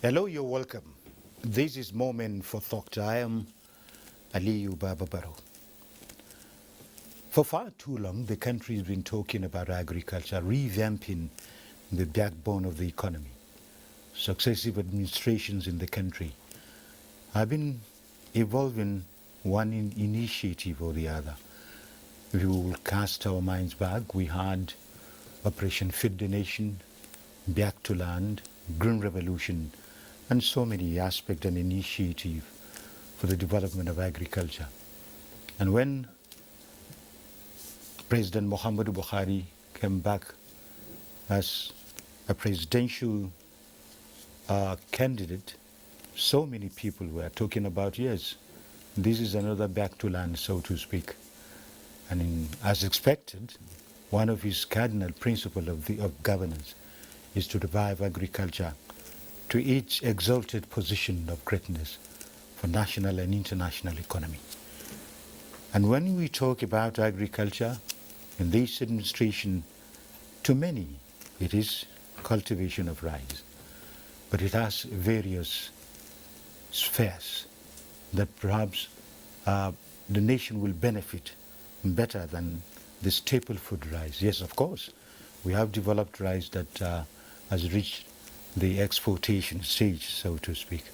Hello, you're welcome. This is Moment for Thought. I am Aliyu Baba Barrow. For far too long, the country has been talking about agriculture, revamping the backbone of the economy. Successive administrations in the country have been evolving one initiative or the other. If we will cast our minds back, we had Operation Feed the Nation, Back to Land, Green Revolution, and so many aspects and initiative for the development of agriculture. And when President Muhammadu Buhari came back as a presidential candidate, so many people were talking about, yes, this is another back to land, so to speak. And as expected, one of his cardinal principles of governance is to revive agriculture to its exalted position of greatness for national and international economy. And when we talk about agriculture in this administration, to many it is cultivation of rice, but it has various spheres that perhaps the nation will benefit better than the staple food rice. Yes, of course, we have developed rice that has reached the exportation stage, so to speak.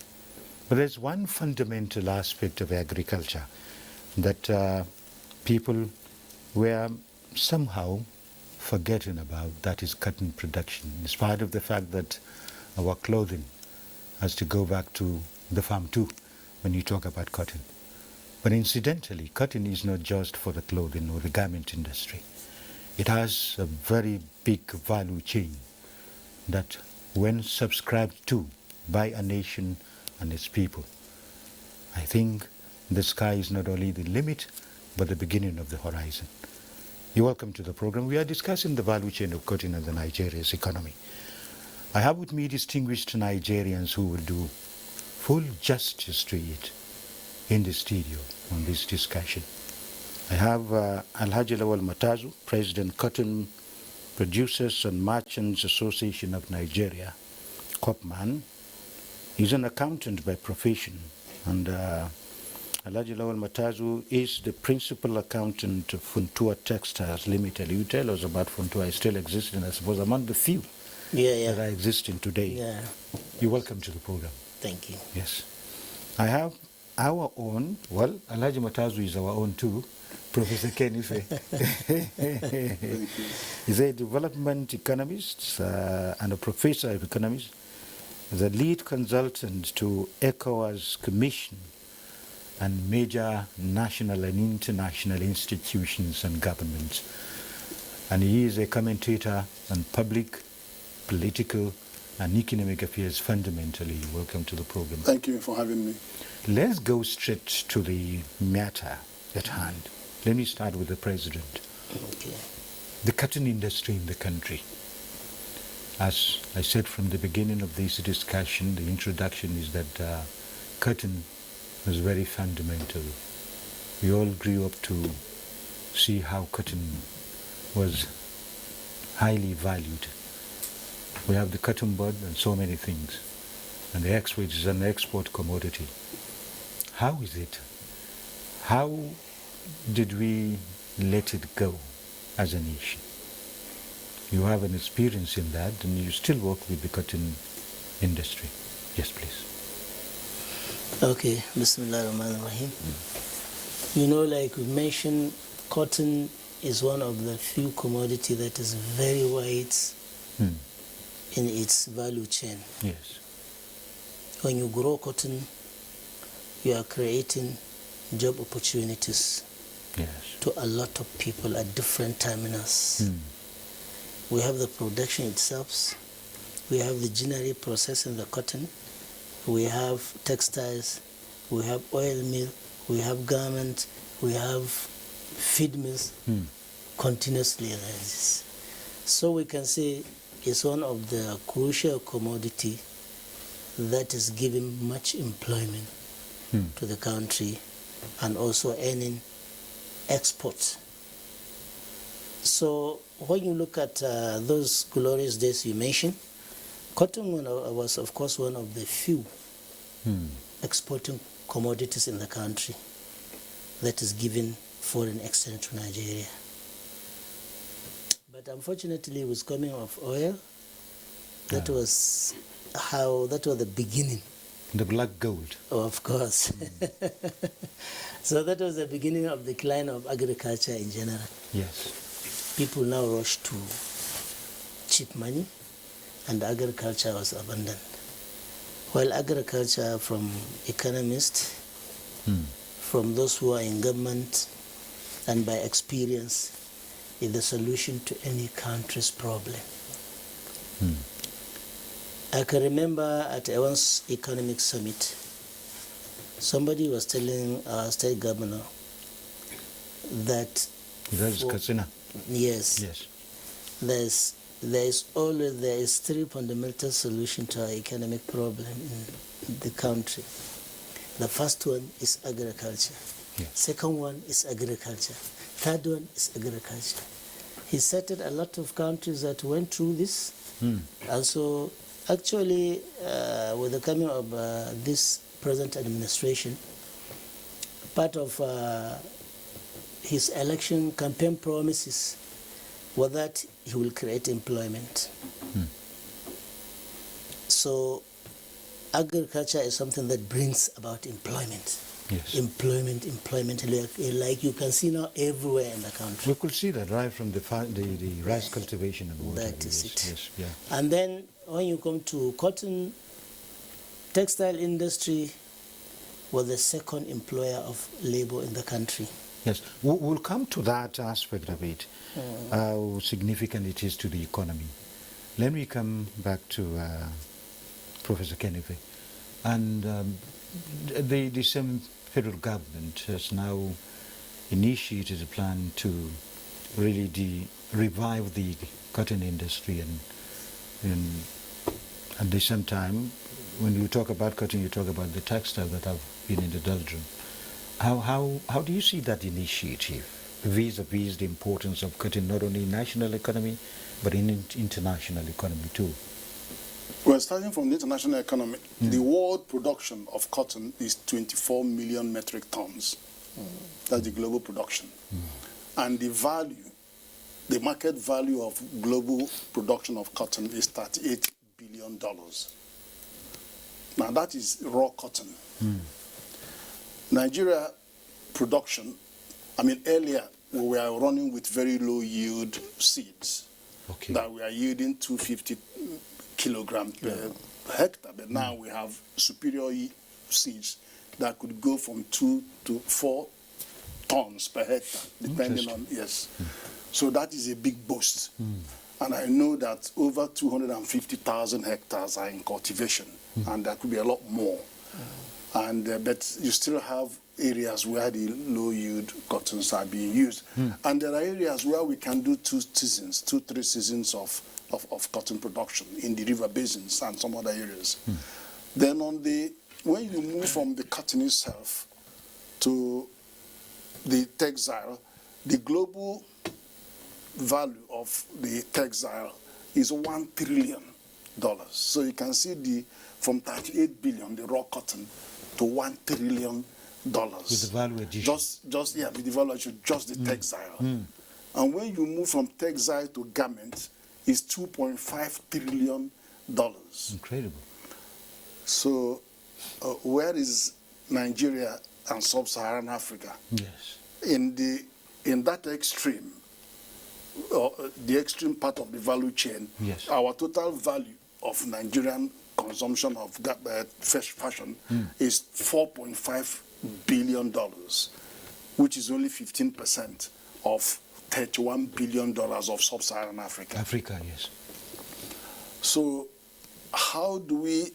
But there's one fundamental aspect of agriculture that people were somehow forgetting about, that is cotton production, in spite of the fact that our clothing has to go back to the farm too when you talk about cotton. But incidentally, cotton is not just for the clothing or the garment industry. It has a very big value chain that, when subscribed to by a nation and its people, I think the sky is not only the limit, but the beginning of the horizon. You're welcome to the program. We are discussing the value chain of cotton and the Nigeria's economy. I have with me distinguished Nigerians who will do full justice to it in the studio on this discussion. I have Alhaji Lawal Matazu, President Cotton Producers and Merchants Association of Nigeria, COPMAN. He's an accountant by profession, and Alhaji Lawal Matazu is the principal accountant of Funtua Textiles Limited. You tell us about Funtua. It still exists, and I suppose among the few that are existing today. Yeah. You're welcome to the program. Thank you. Yes. I have our own, well, Alhaji Matazu is our own too, Professor Kenife. He's a development economist and a professor of economics, the lead consultant to ECOWAS Commission and major national and international institutions and governments. And he is a commentator on public, political, and economic affairs fundamentally. Welcome to the program. Thank you for having me. Let's go straight to the matter at hand. Let me start with the president. Okay. The cotton industry in the country. As I said from the beginning of this discussion, the introduction is that cotton was very fundamental. We all grew up to see how cotton was highly valued. We have the cotton bud and so many things. And the export is an export commodity. How is it? How did we let it go as a nation? You have an experience in that, and you still work with the cotton industry. Yes, please. Okay. Bismillah ar-Rahman ar-Rahim. You know, like we mentioned, cotton is one of the few commodity that is very wide in its value chain. Yes. When you grow cotton, you are creating job opportunities to a lot of people at different terminals. We have the production itself, we have the ginnery processing the cotton, we have textiles, we have oil mill, we have garment, we have feed mills continuously like this. So we can say it's one of the crucial commodity that is giving much employment to the country and also earning exports. So when you look at those glorious days you mentioned, Cotton was, of course, one of the few exporting commodities in the country that is given foreign exchange to Nigeria. But unfortunately, with coming of oil, that was the beginning. The black gold. Oh, of course. So that was the beginning of the decline of agriculture in general. Yes. People now rushed to cheap money, and agriculture was abandoned. While agriculture, from economists, from those who are in government, and by experience, is the solution to any country's problem. I can remember at a once economic summit, somebody was telling our state governor that... That's Katsina. Yes. Yes. There is three fundamental solutions to our economic problem in the country. The first one is agriculture. Yes. Second one is agriculture. Third one is agriculture. He cited a lot of countries that went through this. And so actually, with the coming of this present administration, part of his election campaign promises was that he will create employment. So agriculture is something that brings about employment. Yes. Employment, like you can see now everywhere in the country. We could see that right from the rice cultivation and water. That is it. Yes, yeah. And then when you come to cotton, textile industry was the second employer of labor in the country. Yes, we'll come to that aspect of it, how significant it is to the economy. Let me come back to Professor Kenneth. And the same federal government has now initiated a plan to really revive the cotton industry, and at the same time, when you talk about cotton, you talk about the textile that have been in the doldrum. How do you see that initiative vis-a-vis the importance of cotton, not only in national economy, but in international economy too? Well, starting from the international economy, the world production of cotton is 24 million metric tons. That's the global production. And the market value of global production of cotton is $38 billion. Now that is raw cotton. Nigeria production, earlier we were running with very low yield seeds that we are yielding 250 kilograms per hectare, but now we have superior seeds that could go from 2 to 4 tons per hectare, depending on, So that is a big boost. And I know that over 250,000 hectares are in cultivation, and there could be a lot more. And but you still have areas where the low yield cottons are being used. And there are areas where we can do 3 seasons of cotton production in the river basins and some other areas. Then when you move from the cotton itself to the textile, the global value of the textile is $1 trillion. So you can see from 38 billion, the raw cotton, to $1 trillion. With the value addition. With the value addition, just the textile. And when you move from textile to garment, it's $2.5 trillion. Incredible. So where is Nigeria and sub-Saharan Africa? Yes. In that extreme, the extreme part of the value chain, our total value of Nigerian consumption of fashion is $4.5 billion, which is only 15% of $31 billion of sub-Saharan Africa. Africa, yes. So how do we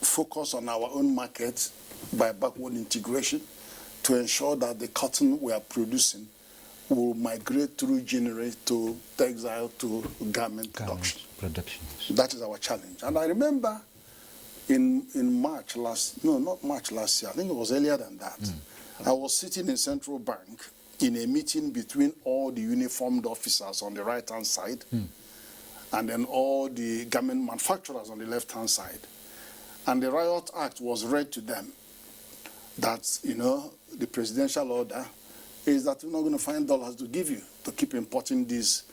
focus on our own market by backward integration to ensure that the cotton we are producing will migrate through generate to textile to garment production. That is our challenge. And I remember in March not March last year, I think it was earlier than that, I was sitting in Central Bank in a meeting between all the uniformed officers on the right-hand side and then all the garment manufacturers on the left-hand side. And the Riot Act was read to them that, you know, the presidential order is that we're not going to find dollars to give you to keep importing these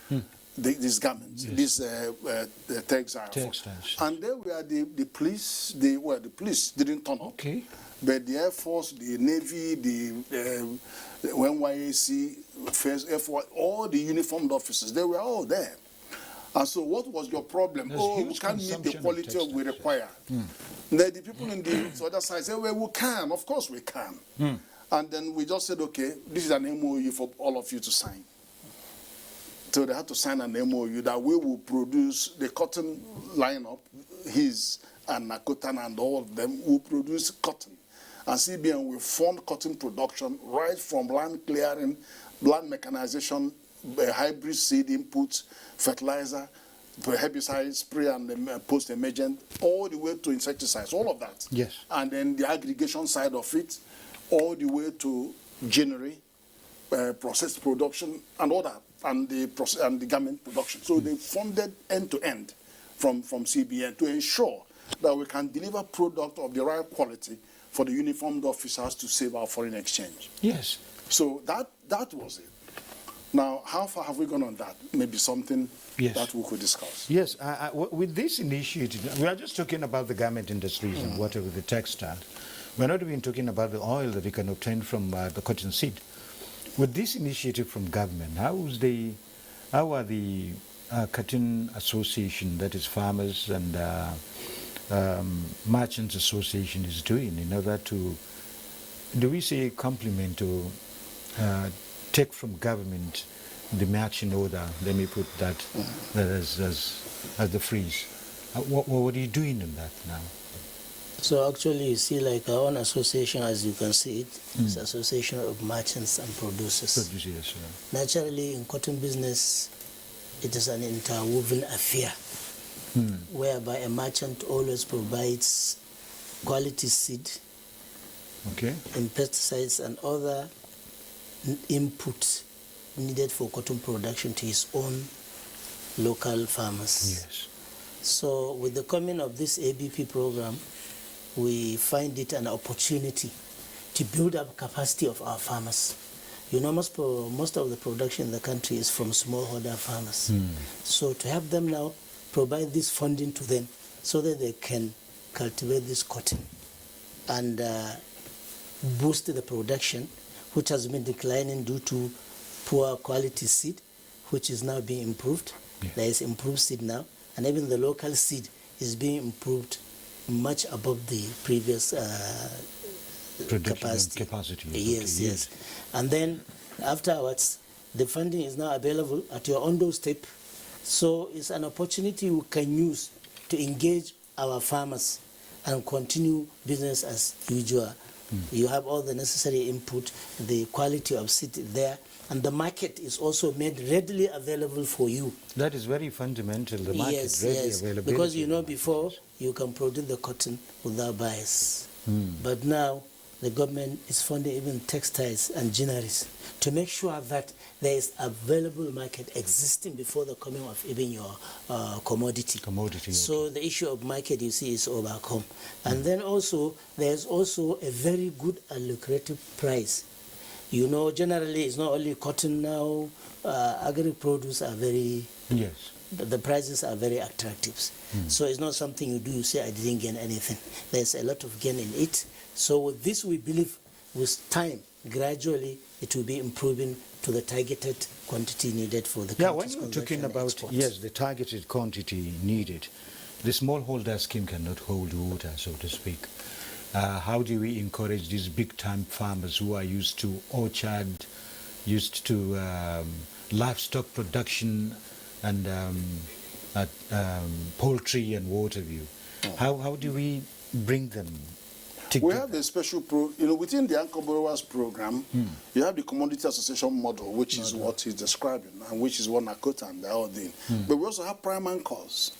garments, these textiles. And there were the police, the police didn't turn up. Okay. But the Air Force, the Navy, the NYAC, Air Force, all the uniformed officers, they were all there. And so what was your problem? We can't meet the quality we require. Then the people in the other side said, well, we can. Of course we can. And then we just said, okay, this is an MOU for all of you to sign. So they had to sign an MOU that we will produce the cotton lineup, his and Nakotan and all of them will produce cotton. And CBN will fund cotton production right from land clearing, land mechanization, hybrid seed inputs, fertilizer, herbicide spray and post-emergent, all the way to insecticides, all of that. Yes. And then the aggregation side of it, all the way to ginnery, processed production, and all that, and the garment production. So they funded end-to-end from CBN to ensure that we can deliver product of the right quality for the uniformed officers to save our foreign exchange. Yes. So that was it. Now, how far have we gone on that? Maybe something that we could discuss. Yes, with this initiative, we are just talking about the garment industries and whatever, the textile. We're not even talking about the oil that we can obtain from the cotton seed. With this initiative from government, how are the cotton association, that is farmers and merchants association, is doing in order to, do we say compliment to take from government the action order, let me put that, as the phrase. What are you doing in that now? So actually, you see, like our own association, as you can see it, is Association of Merchants and Producers. Naturally, in cotton business, it is an interwoven affair, whereby a merchant always provides quality seed, and pesticides and other inputs needed for cotton production to his own local farmers. Yes. So with the coming of this ABP program, we find it an opportunity to build up capacity of our farmers. You know, most of the production in the country is from smallholder farmers. So to have them now provide this funding to them so that they can cultivate this cotton and boost the production, which has been declining due to poor quality seed, which is now being improved. There is improved seed now, and even the local seed is being improved much above the previous capacity. Yes. And then afterwards, the funding is now available at your own doorstep. So it's an opportunity we can use to engage our farmers and continue business as usual. You have all the necessary input, the quality of seed there, and the market is also made readily available for you. That is very fundamental, the market readily available. Because you know before, you can produce the cotton without buyers. But now, the government is funding even textiles and ginneries to make sure that there is available market existing before the coming of even your commodity. So the issue of market, you see, is overcome. And then also, there's also a very good and lucrative price. You know, generally, it's not only cotton now, agri-produce are very, the prices are very attractive. So it's not something you do, you say, I didn't gain anything. There's a lot of gain in it. So with this, we believe, with time, gradually, it will be improving to the targeted quantity needed for the country's when you're talking about, the targeted quantity needed, the smallholder scheme cannot hold water, so to speak. How do we encourage these big-time farmers who are used to orchard, used to livestock production and poultry and water view? How do we bring them together? We have a special within the Anchor Borrowers program, you have the Commodity Association model, which is what he's describing, and which is what Nakota and they're all doing. But we also have prime anchors.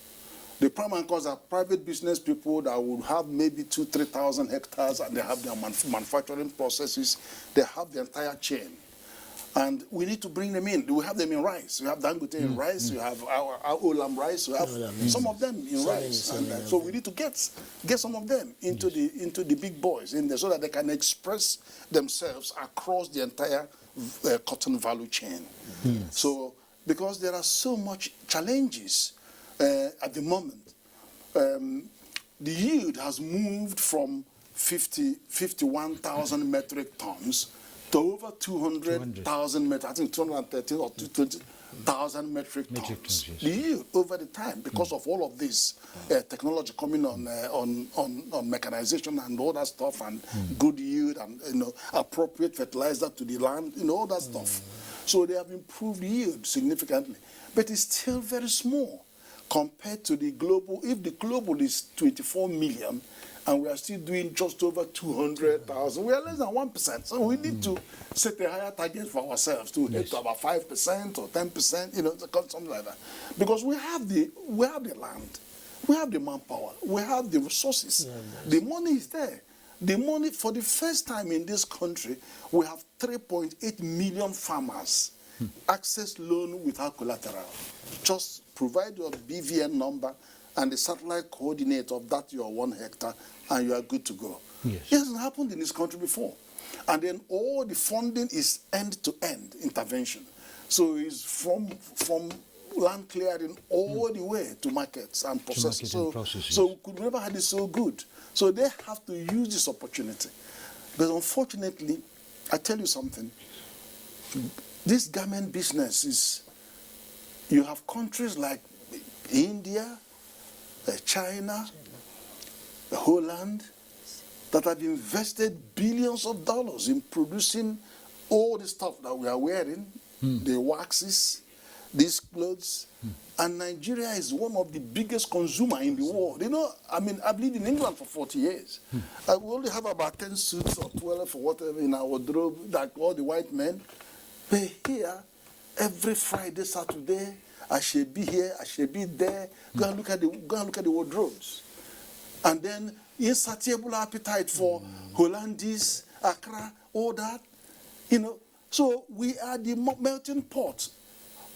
The prime anchors are private business people that would have maybe 2,000-3,000 hectares, and they have their manufacturing processes. They have the entire chain. And we need to bring them in. We have them in rice. We have Dangote in rice. We have our Olam rice. We have some of them in rice. And so we need to get some of them into the big boys in there so that they can express themselves across the entire cotton value chain. So because there are so much challenges at the moment. The yield has moved from 51,000 metric tons to over 200,000 metric, I think 213 or 220,000 metric tons. Yes. The yield over the time because of all of this technology coming on mechanization and all that stuff, and good yield and appropriate fertilizer to the land, all that stuff. So they have improved yield significantly, but it's still very small compared to the global. If the global is 24 million, and we are still doing just over 200,000. We are less than 1%. So we need to set a higher target for ourselves to hit to about 5% or 10%, something like that. Because we have the land, we have the manpower, we have the resources. The money is there. The money, for the first time in this country, we have 3.8 million farmers access loan without collateral. Just provide your BVN number and the satellite coordinate of that your 1 hectare, and you are good to go. Yes. It hasn't happened in this country before. And then all the funding is end-to-end intervention. So it's from land clearing all the way to markets and processes. So we could never have it so good. So they have to use this opportunity. But unfortunately, I tell you something, this garment business is, you have countries like India, China, Holland, that have invested billions of dollars in producing all the stuff that we are wearing, the waxes, these clothes, and Nigeria is one of the biggest consumers in the world. I've lived in England for 40 years. We only have about 10 suits or 12 or whatever in our wardrobe, like all the white men. But here, every Friday, Saturday, I should be here, I should be there. Go and look at the wardrobes. And then insatiable appetite for Hollandese, Accra, all that. So we are the melting pot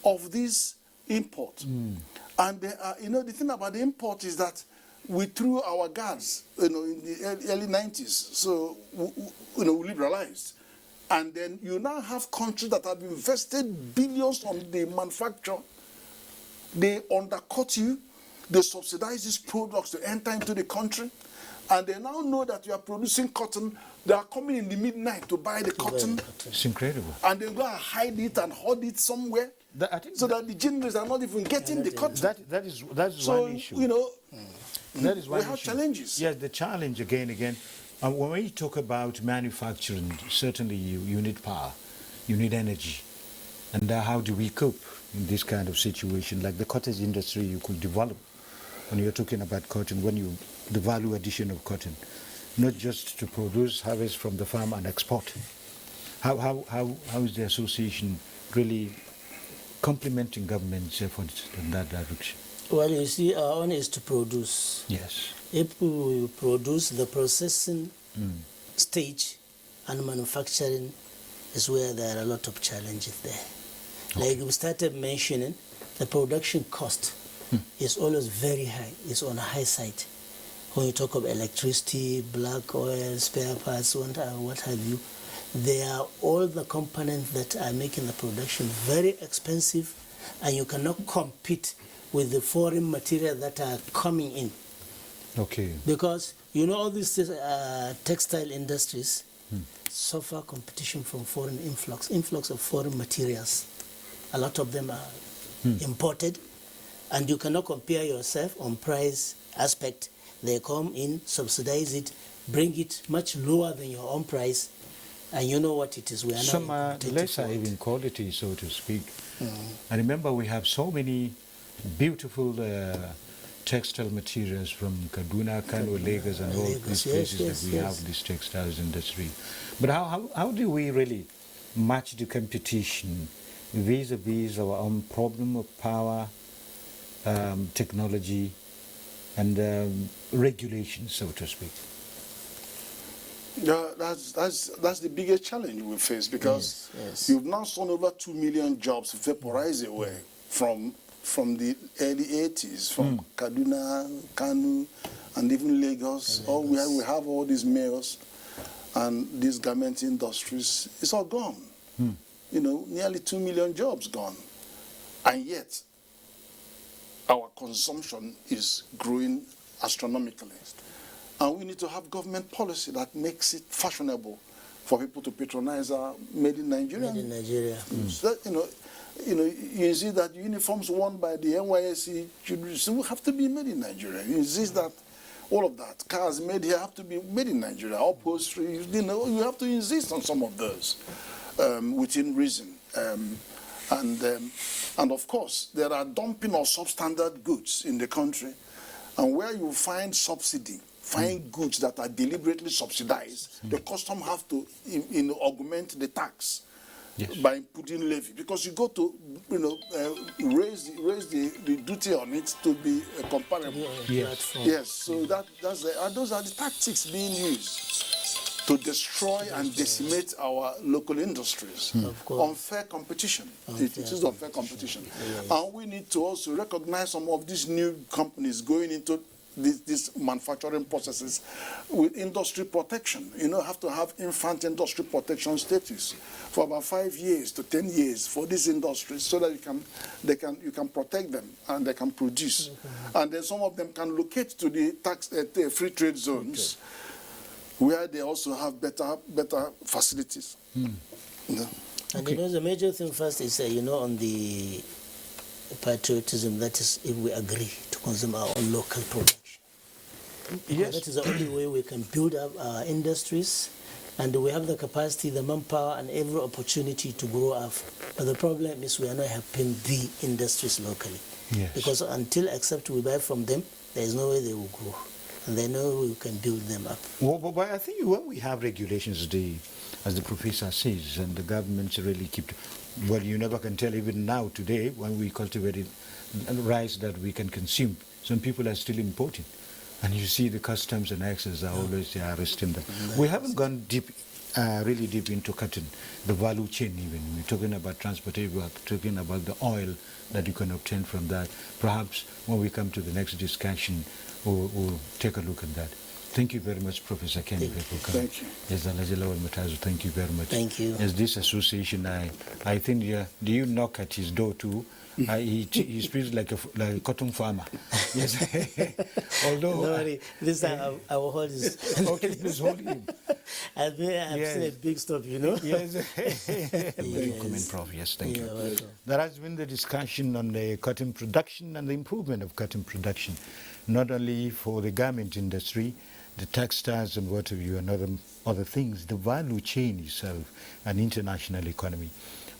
of this import. And there are, the thing about the import is that we threw our guards, in the early 90s. So we liberalized. And then you now have countries that have invested billions on the manufacture. They undercut you, they subsidize these products to enter into the country, and they now know that you are producing cotton. They are coming in the midnight to buy the cotton. It's incredible. And they go and hide it and hoard it somewhere, so that the journalists are not even getting the cotton. That is one issue. That is one we have issue. challenges. Yes, the challenge again. When we talk about manufacturing, certainly you need power, you need energy. And how do we cope in this kind of situation? Like the cottage industry you could develop when you're talking about cotton, the value addition of cotton, not just to produce, harvest from the farm and export. How is the association really complementing government's efforts in that direction? Well, you see, our own is to produce. Yes. If we produce, the processing stage and manufacturing is where there are a lot of challenges there. Like we started mentioning, the production cost is always very high. It's on a high side. When you talk of electricity, black oil, spare parts, what have you, they are all the components that are making the production very expensive, and you cannot compete with the foreign material that are coming in. Okay. Because all these textile industries suffer competition from foreign influx of foreign materials. A lot of them are imported, and you cannot compare yourself on price aspect. They come in, subsidize it, bring it much lower than your own price, and you know what it is. We are some are lesser even quality, so to speak. I remember we have so many beautiful textile materials from Kaduna, Kano, Lagos, and all these places that we have this textiles industry. But how do we really match the competition vis-a-vis our own problem of power, technology, and regulation, so to speak? Yeah, that's the biggest challenge we face, because you've now seen over 2 million jobs vaporize away from the early 80s, from Kaduna, Kanu, and even Lagos. All we have all these mills and these garment industries. It's all gone. You know, nearly 2 million jobs gone, and yet our consumption is growing astronomically. And we need to have government policy that makes it fashionable for people to patronize our made in Nigeria. Made in Nigeria. So that, you see that uniforms worn by the NYSC should have to be made in Nigeria. You insist that all of that, cars made here have to be made in Nigeria. Upholstery, you have to insist on some of those within reason. And of course, there are dumping of substandard goods in the country, and where you find subsidy, find goods that are deliberately subsidized, the custom have to augment the tax by putting levy, because you go to raise the duty on it to be comparable. Yes, so those are the tactics being used to destroy and decimate our local industries. Unfair competition. It is unfair competition. And we need to also recognize some of these new companies going into these manufacturing processes with industry protection. Have to have infant industry protection status for about 5 years to 10 years for these industries, so that you can protect them and they can produce. And then some of them can locate to the free trade zones, where they also have better facilities. And the major thing first is, on the patriotism, that is if we agree to consume our own local production. Yes. That is the only way we can build up our industries, and we have the capacity, the manpower, and every opportunity to grow up. But the problem is we are not helping the industries locally. Yes. Because except we buy from them, there is no way they will grow. And they know we can build them up. Well, but I think when we have regulations, as the professor says, and the governments really keep, well, you never can tell, even now, today, when we cultivate rice that we can consume, some people are still importing. And you see the customs and access are always arresting them. We haven't gone really deep into cutting the value chain even. We're talking about transportation, we're talking about the oil that you can obtain from that. Perhaps when we come to the next discussion, we'll take a look at that. Thank you very much, Professor Kenny. Thank you. Yes, thank you very much. Thank you. Yes, this association, I think, do you knock at his door too? He speaks like a cotton farmer. Yes. Although don't worry, this time I will hold his. Okay, please hold him. I've seen a big stop, Yes. Comment, Prof. Yes, thank you. Welcome. That has been the discussion on the cotton production and the improvement of cotton production, not only for the garment industry, the textiles and what have you, and other things, the value chain itself, and international economy.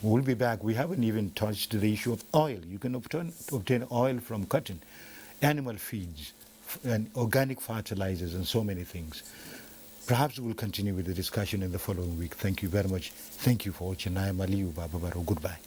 We'll be back. We haven't even touched the issue of oil. You can obtain oil from cotton, animal feeds, and organic fertilizers, and so many things. Perhaps we'll continue with the discussion in the following week. Thank you very much. Thank you for watching. I am Aliyu Bababaro. Goodbye.